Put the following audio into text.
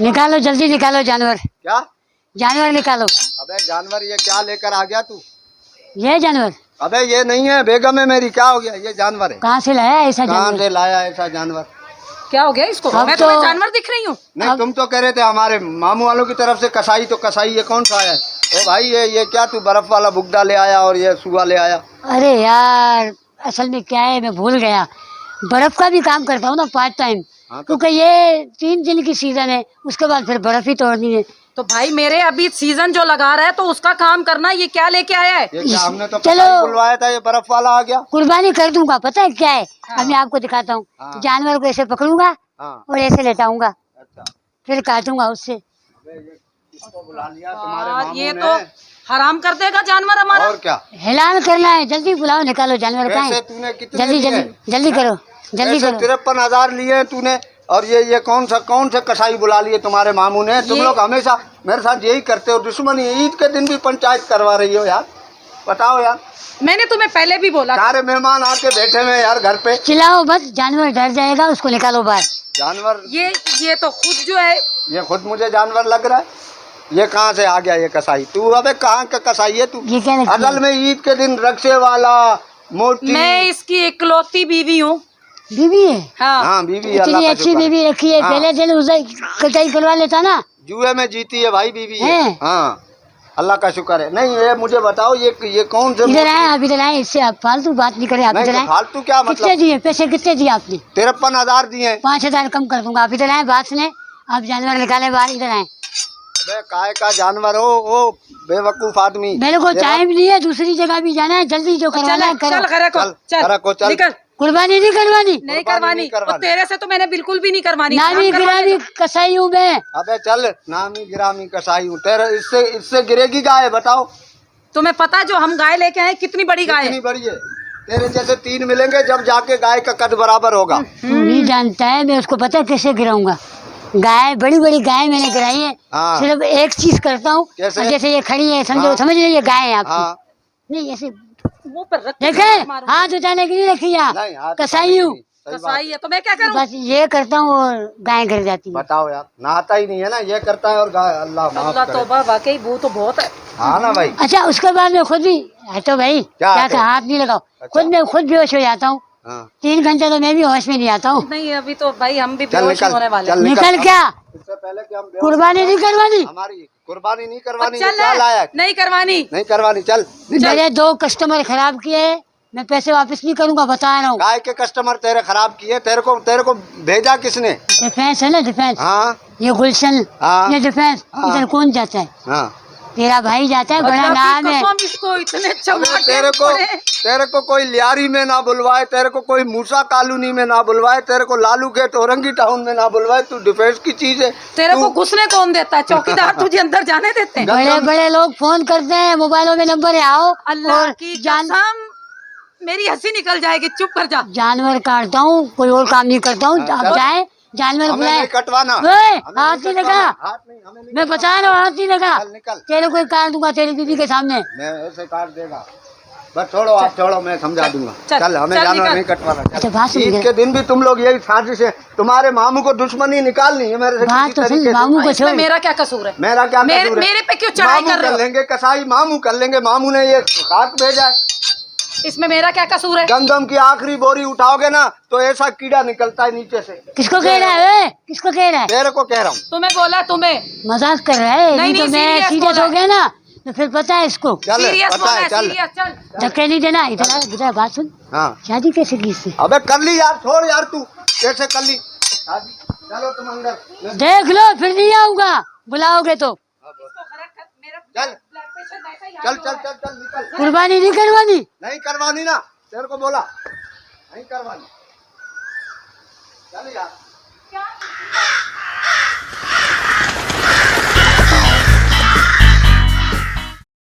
निकालो जल्दी निकालो जानवर। क्या जानवर निकालो। अबे जानवर ये क्या लेकर आ गया तू? ये जानवर अबे ये नहीं है, बेगम है मेरी, क्या हो गया? ये जानवर है। कहाँ से लाया ऐसा कहाँ जानवर? से लाया ऐसा जानवर? क्या हो गया इसको? अब मैं तो- तुम्हें जानवर दिख रही हूँ? नहीं तुम तो कह रहे थे हमारे मामू वालों की तरफ से कसाई, तो कसाई ये कौन सा आया है? ओ भाई ये क्या तू बर्फ वाला बुगदा ले आया और ये सुआ ले आया? अरे यार असल में क्या है, मैं भूल गया, बर्फ का भी काम करता हूँ ना पार्ट टाइम। हाँ तो क्योंकि ये 3 दिन की सीजन है, उसके बाद फिर बर्फ ही तोड़नी है। तो भाई मेरे अभी सीजन जो लगा रहा है तो उसका काम करना। ये क्या लेके आया है? ये क्या हमने तो चलो। कसाई बुलवाया था, ये बर्फ वाला आ गया। कुर्बानी कर दूंगा, पता है क्या है? हाँ। अब मैं आपको दिखाता हूँ। हाँ। जानवर को ऐसे पकड़ूंगा हाँ और ऐसे लेटाऊंगा, अच्छा। फिर काटूंगा उससे। अबे ये किसको बुला लिया तुम्हारे और मामू ये ने? तो हराम कर देगा जानवर हमारा। और क्या? ऐलान करना है, जल्दी बुलाओ, निकालो जानवर। कहाँ पैसे है? तूने कितने जल्दी लिए? जल्दी जल्दी करो, जल्दी करो। 53,000 लिए हैं तूने। और ये कौन सा कसाई बुला लिए तुम्हारे मामू ने? तुम ये- लोग हमेशा मेरे साथ यही करते हो, दुश्मनी। ईद के दिन भी पंचायत करवा रही हो यार, बताओ यार। मैंने तुम्हें पहले भी बोला था। सारे मेहमान आके बैठे हुए हैं यार घर पे। चिल्लाओ बस, जानवर डर जाएगा, उसको निकालो बाहर। जानवर ये तो खुद जो है। ये खुद मुझे जानवर लग रहा है। ये कहाँ से आ गया ये कसाई? तू अबे कहाँ का कसाई है तू? ये क्या लगती असल है? में ईद के दिन रक्शे वाला मोटी। मैं इसकी इकलौती बीवी हूँ। बीवी है? हाँ। हाँ बीवी, इतनी अल्लाह का अच्छी शुक्र है। बीवी रखी है, हाँ। पहले दिन उसे कटाई करवा लेता ना। जुए में जीती है भाई बीवी है। है? हाँ अल्लाह का शुक्र है। नहीं ये मुझे बताओ, ये कौन से इधर आए, आप इधर आए, इससे आप फालतू बात नहीं करें। आप नहीं इधर तो आए। फालतू क्या कितने मतलब? दिए पैसे, कितने दिए आपने? 53,000 दिए। 5,000 कम कर दूंगा। आप इधर आए, बात सुने। आप जानवर निकाले बाहर, इधर आए। अबे काय का जानवर हो ओ बेवकूफ आदमी। मेरे को टाइम नहीं है, दूसरी जगह भी जाना है, जल्दी जो करवाना है चल करो। घरे को चल, घरे को चल। निकल। कुर्बानी नहीं करवानी, नहीं कुर्बानी करवानी। नहीं करवानी। और तेरे से तो मैंने बिल्कुल भी नहीं करवानी। नामी काम करवा गिरामी दे। कसाई हूँ मैं। अबे चल, नामी गिरामी कसाई हूँ तेरे। इससे गिरेगी गाय? बताओ तुम्हें पता है जो हम गाय लेके आए कितनी बड़ी गाय कितनी है? बड़ी है? तेरे जैसे 3 मिलेंगे जब जाके गाय का कद बराबर होगा। तू नहीं जानता है, मैं उसको पता है कैसे गिराऊंगा। गाय, बड़ी बड़ी गाय मैंने गिराई है। हाँ। सिर्फ एक चीज करता हूँ, कैसे? जैसे ये खड़ी है, समझो, हाँ। समझ रही है गाय है आपकी। हाँ नहीं ऐसे मुंह पर रख के देखे, मारूंगा। हाथ उठाने की नहीं रखी नहीं, है, हाथ कसाई हूँ। सही बात कसाई है तो मैं क्या करूँ? बस ये करता हूँ और गाय गिर जाती है। बताओ यार, नहाता ही नहीं है ना, ये करता है और गाय। अल्लाह माफ अल्लाह करे। तौबा, वाकई वो तो बहुत है। हाँ ना भाई। अच्छा उसके बाद में खुद भी हटो भाई, क्या क्या हटो? कहा, हाथ नहीं लगाओ। अच्छा। खुद मैं खुद बेहोश हो जाता हूँ। हाँ 3 घंटे तो मैं भी होश में नहीं आता हूँ। नहीं अभी तो भाई हम भी चल बेहोश निकल, होने वाले चल हैं। निकल क्या? इससे पहले कि हम बेहोश कुर्बानी नहीं करवानी? हमारी कुर्बानी नहीं और करवानी। ये चल क्या लायक? नहीं करवानी। नहीं करवानी, चल निकल। मेरे 2 कस्टमर खराब किए, मैं पैसे वापस नहीं करूंगा, बता रहा हूँ। गाय के कस्टमर तेरे खराब किए? तेरे को भेजा किसने? डिफेंस है ना, डिफेंस। हाँ ये गुलशन, हाँ। ये डिफेंस। हाँ। इधर कौन जाता है? हाँ। तेरा भाई जाता है, बड़ा अल्लाह की नाम है। कसम, इसको इतने अबे चमाटे पड़े। तेरे को कोई लियारी में ना बुलवाए, तेरे को कोई मूसा कॉलोनी में ना बुलवाए, तेरे को लालू गेट औरंगी टाउन में ना बुलवाए, तू डिफेंस की चीज है। तेरे तू- को घुसने कौन देता है? चौकीदार तुझे अंदर जाने देते हैं? बड़े बड़े लोग फोन करते हैं, मोबाइलों में नंबर है, आओ। अल्लाह और की कसम, मेरी हंसी निकल जाएगी। चुप कर जा। जानवर काटता हूँ, कोई और काम नहीं करता हूँ। हाँ, अब चल। जाए, जानवर हमें बुलाए। नहीं कटवाना। ओए, हमें हाथ नहीं नहीं कटवाना। लगा। हाथ नहीं, हमें नहीं मैं कटवाना। बता रहा हूँ, हाथ नहीं लगा। चल निकल। तेरे को काट दूंगा तेरी बीवी के सामने। मैं ऐसे काट देगा। बस छोड़ो, आप छोड़ो, मैं समझा दूंगा। चल, चल हमें चल, जानवर निकल। नहीं कटवाना। अच्छा, बात सुन ईद ले। के दिन भी तुम लोग यही साजिश है, तुम्हारे मामू को दुश्मनी निकालनी है मेरे से बात किसी तो सुन, तरीके से। मामू को इसमें छोड़। मेरा क्या कसूर है? मेरा क्या कसूर है? मेरे पे क्यों चढ़ाई मामू कर रहे हो? लेंगे कसाई, मामू कर लेंगे। मामू ने ये खाक भेजा है। इसमें मेरा क्या कसूर है? गंदम की आखिरी बोरी उठाओगे ना तो ऐसा कीड़ा निकलता है नीचे से। किसको कह रहा है? किसको कह रहा है? तेरे को कह रहा हूँ। तुम्हें बोला, तुम्हें मजाक कर रहा है? नहीं, तो नहीं, मैं serious सीरियस बोला हो है। गया ना, तो फिर पता है इसको। चल सीरियस पता बोला है, है, चल। सीरियस। चल धक्के नहीं देना। इधर आ, इधर बात सुन। हाँ शादी कैसे की इससे? अबे कर ली यार, छोड़ यार, तू कैसे कर ली शादी? चलो तुम अंदर। देख लो, फिर नहीं आऊंगा, बुलाओगे तो। चल चल चल चल चल निकल। कुर्बानी नहीं करवानी? नहीं करवानी ना, तेरे को बोला नहीं करवानी। चल यार।